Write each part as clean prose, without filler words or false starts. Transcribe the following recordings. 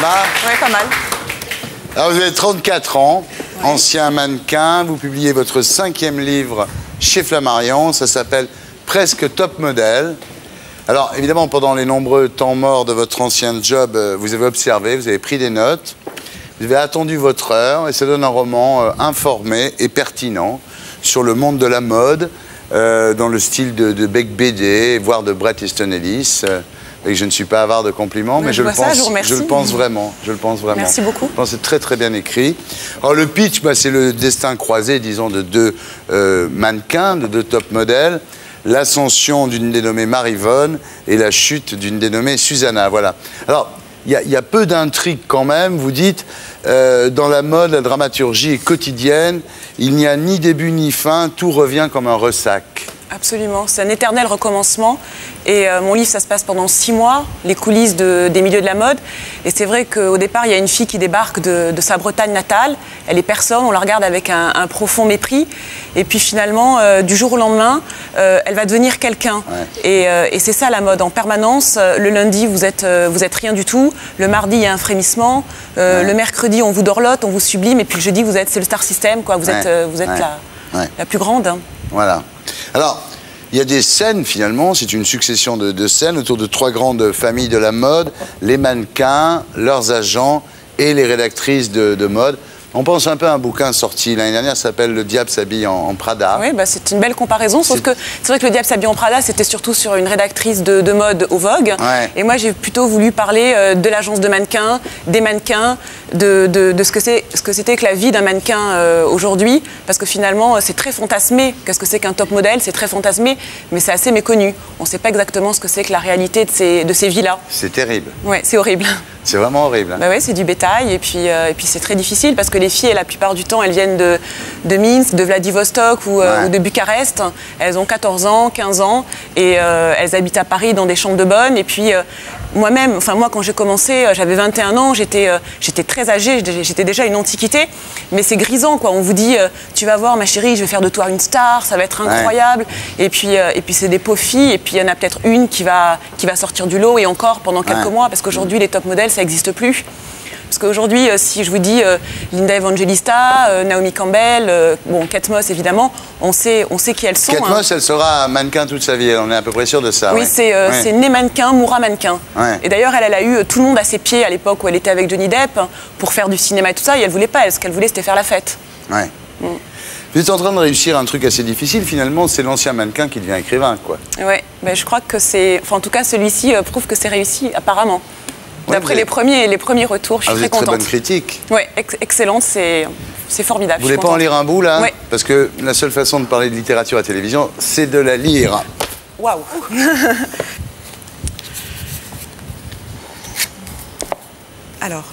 va? Oui, pas mal. Alors, vous avez 34 ans, ancien mannequin. Vous publiez votre 5e livre chez Flammarion. Ça s'appelle Presque Top Model. Alors, évidemment, pendant les nombreux temps morts de votre ancien job, vous avez observé, vous avez pris des notes, vous avez attendu votre heure, et ça donne un roman informé et pertinent sur le monde de la mode, dans le style de Beck BD, voire de Bret Easton Ellis. Et je ne suis pas avare de compliments, mais je le pense vraiment. Merci beaucoup. Je pense que c'est très très bien écrit. Alors le pitch, c'est le destin croisé, disons, de deux mannequins, de deux top modèles. L'ascension d'une dénommée Marivonne et la chute d'une dénommée Susanna. Voilà. Alors, il y a peu d'intrigues quand même. Vous dites, dans la mode, la dramaturgie est quotidienne. Il n'y a ni début ni fin. Tout revient comme un ressac. Absolument, c'est un éternel recommencement. Et mon livre, ça se passe pendant 6 mois, les coulisses des milieux de la mode. Et c'est vrai qu'au départ, il y a une fille qui débarque de sa Bretagne natale. Elle est personne, on la regarde avec un profond mépris. Et puis finalement, du jour au lendemain, elle va devenir quelqu'un. Ouais. Et c'est ça la mode, en permanence. Le lundi, vous êtes rien du tout. Le mardi, il y a un frémissement. Le mercredi, on vous dorlote, on vous sublime. Et puis le jeudi, c'est le star system, quoi. Vous êtes la plus grande. Hein. Voilà. Alors, il y a des scènes, finalement, c'est une succession de scènes autour de 3 grandes familles de la mode, les mannequins, leurs agents et les rédactrices de mode. On pense un peu à un bouquin sorti l'année dernière, ça s'appelle Le diable s'habille en Prada. Oui, c'est une belle comparaison, sauf que c'est vrai que Le diable s'habille en Prada, c'était surtout sur une rédactrice de mode au Vogue. Ouais. Et moi, j'ai plutôt voulu parler de l'agence de mannequins, des mannequins, de ce que c'était que la vie d'un mannequin aujourd'hui. Parce que finalement, c'est très fantasmé. Qu'est-ce que c'est qu'un top modèle? C'est très fantasmé, mais c'est assez méconnu. On ne sait pas exactement ce que c'est que la réalité de ces vies-là. C'est terrible. Oui, c'est horrible. C'est vraiment horrible. Hein. Bah ouais, c'est du bétail et puis c'est très difficile parce que les filles, la plupart du temps, elles viennent de Minsk, de Vladivostok ou de Bucarest. Elles ont 14 ans, 15 ans et elles habitent à Paris dans des chambres de bonne. Et puis moi, quand j'ai commencé, j'avais 21 ans, j'étais très âgée, j'étais déjà une antiquité. Mais c'est grisant, quoi. On vous dit, tu vas voir, ma chérie, je vais faire de toi une star, ça va être incroyable. Ouais. Et puis c'est des pauvres filles et puis il y en a peut-être une qui va sortir du lot et encore pendant quelques mois parce qu'aujourd'hui, les top modèles, ça n'existe plus. Parce qu'aujourd'hui, si je vous dis Linda Evangelista, Naomi Campbell, Kate Moss évidemment, on sait qui elles sont. Kate Moss, elle sera mannequin toute sa vie, on est à peu près sûr de ça. Oui, c'est né mannequin, mourra mannequin. Ouais. Et d'ailleurs, elle a eu tout le monde à ses pieds à l'époque où elle était avec Johnny Depp pour faire du cinéma et tout ça, et elle voulait pas, ce qu'elle voulait c'était faire la fête. Ouais. Vous êtes en train de réussir un truc assez difficile, finalement, c'est l'ancien mannequin qui devient écrivain, quoi. Ouais, je crois que c'est... Enfin, en tout cas, celui-ci prouve que c'est réussi, apparemment. D'après les premiers retours, je suis très contente. Très bonne critique. Oui, excellente, c'est formidable. Vous voulez pas en lire un bout, là? Oui. Parce que la seule façon de parler de littérature à télévision, c'est de la lire. Waouh. Alors,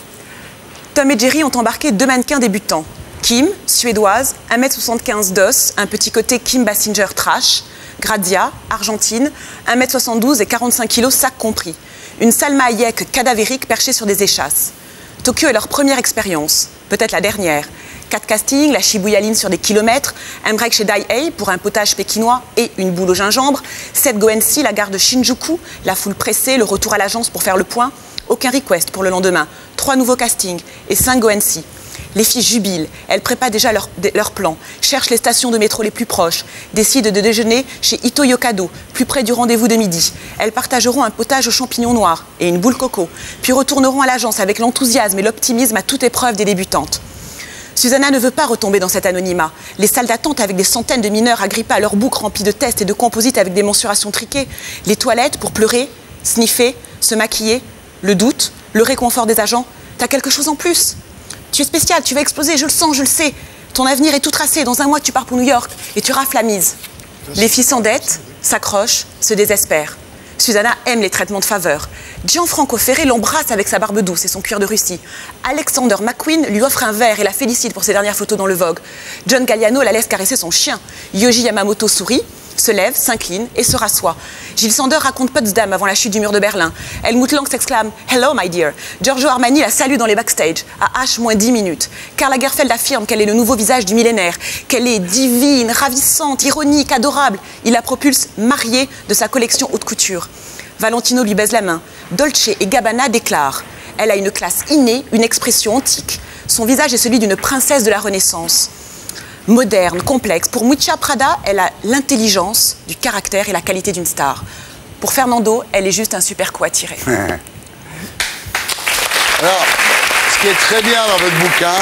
Tom et Jerry ont embarqué 2 mannequins débutants. Kim, suédoise, 1m75 d'os, un petit côté Kim Basinger trash. Grazia, argentine, 1m72 et 45 kg, sac compris. Une Salma Hayek cadavérique perchée sur des échasses. Tokyo est leur première expérience, peut-être la dernière. 4 castings, la Shibuya Line sur des kilomètres, un break chez Dai-Ei pour un potage pékinois et une boule au gingembre, 7 Goensi, la gare de Shinjuku, la foule pressée, le retour à l'agence pour faire le point. Aucun request pour le lendemain. 3 nouveaux castings et 5 Goensi. Les filles jubilent, elles préparent déjà leur plan, cherchent les stations de métro les plus proches, décident de déjeuner chez Ito Yokado, plus près du rendez-vous de midi. Elles partageront un potage aux champignons noirs et une boule coco, puis retourneront à l'agence avec l'enthousiasme et l'optimisme à toute épreuve des débutantes. Susanna ne veut pas retomber dans cet anonymat. Les salles d'attente avec des centaines de mineurs agrippés à leurs boucs remplis de tests et de composites avec des mensurations triquées, les toilettes pour pleurer, sniffer, se maquiller, le doute, le réconfort des agents. T'as quelque chose en plus? Tu es spécial, tu vas exploser, je le sens, je le sais. Ton avenir est tout tracé. Dans un mois, tu pars pour New York et tu rafles la mise. Les filles s'endettent, s'accrochent, se désespèrent. Susanna aime les traitements de faveur. Gianfranco Ferré l'embrasse avec sa barbe douce et son cuir de Russie. Alexander McQueen lui offre un verre et la félicite pour ses dernières photos dans le Vogue. John Galliano la laisse caresser son chien. Yoji Yamamoto sourit, se lève, s'incline et se rassoit. Gilles Sander raconte Potsdam avant la chute du mur de Berlin. Helmut Lang s'exclame « Hello, my dear ». Giorgio Armani la salue dans les backstage, à H-10 minutes. Karl Lagerfeld affirme qu'elle est le nouveau visage du millénaire, qu'elle est divine, ravissante, ironique, adorable. Il la propulse mariée de sa collection haute couture. Valentino lui baise la main. Dolce et Gabbana déclarent. Elle a une classe innée, une expression antique. Son visage est celui d'une princesse de la Renaissance. Moderne, complexe. Pour Miuccia Prada, elle a l'intelligence, du caractère et la qualité d'une star. Pour Fernando, elle est juste un super coup à tirer. Alors, ce qui est très bien dans votre bouquin,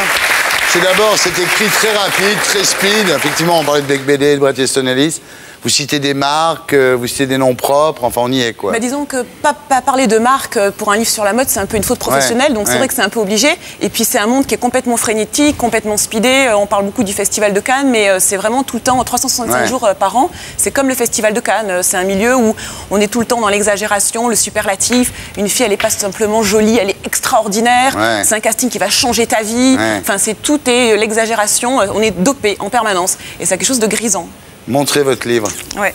c'est d'abord, c'est écrit très rapide, très speed. Effectivement, on parlait de Beck BD, de Bret Easton Ellis. Vous citez des marques, vous citez des noms propres, enfin on y est quoi. Bah, disons que pas parler de marque pour un livre sur la mode, c'est un peu une faute professionnelle, donc c'est vrai que c'est un peu obligé. Et puis c'est un monde qui est complètement frénétique, complètement speedé. On parle beaucoup du Festival de Cannes, mais c'est vraiment tout le temps, 365 jours par an. C'est comme le Festival de Cannes, c'est un milieu où on est tout le temps dans l'exagération, le superlatif. Une fille, elle n'est pas simplement jolie, elle est extraordinaire. C'est un casting qui va changer ta vie. Enfin, tout est l'exagération. On est dopé en permanence. Et c'est quelque chose de grisant. Montrez votre livre. Ouais.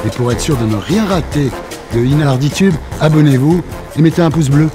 Et pour être sûr de ne rien rater de Inarditube, abonnez-vous et mettez un pouce bleu.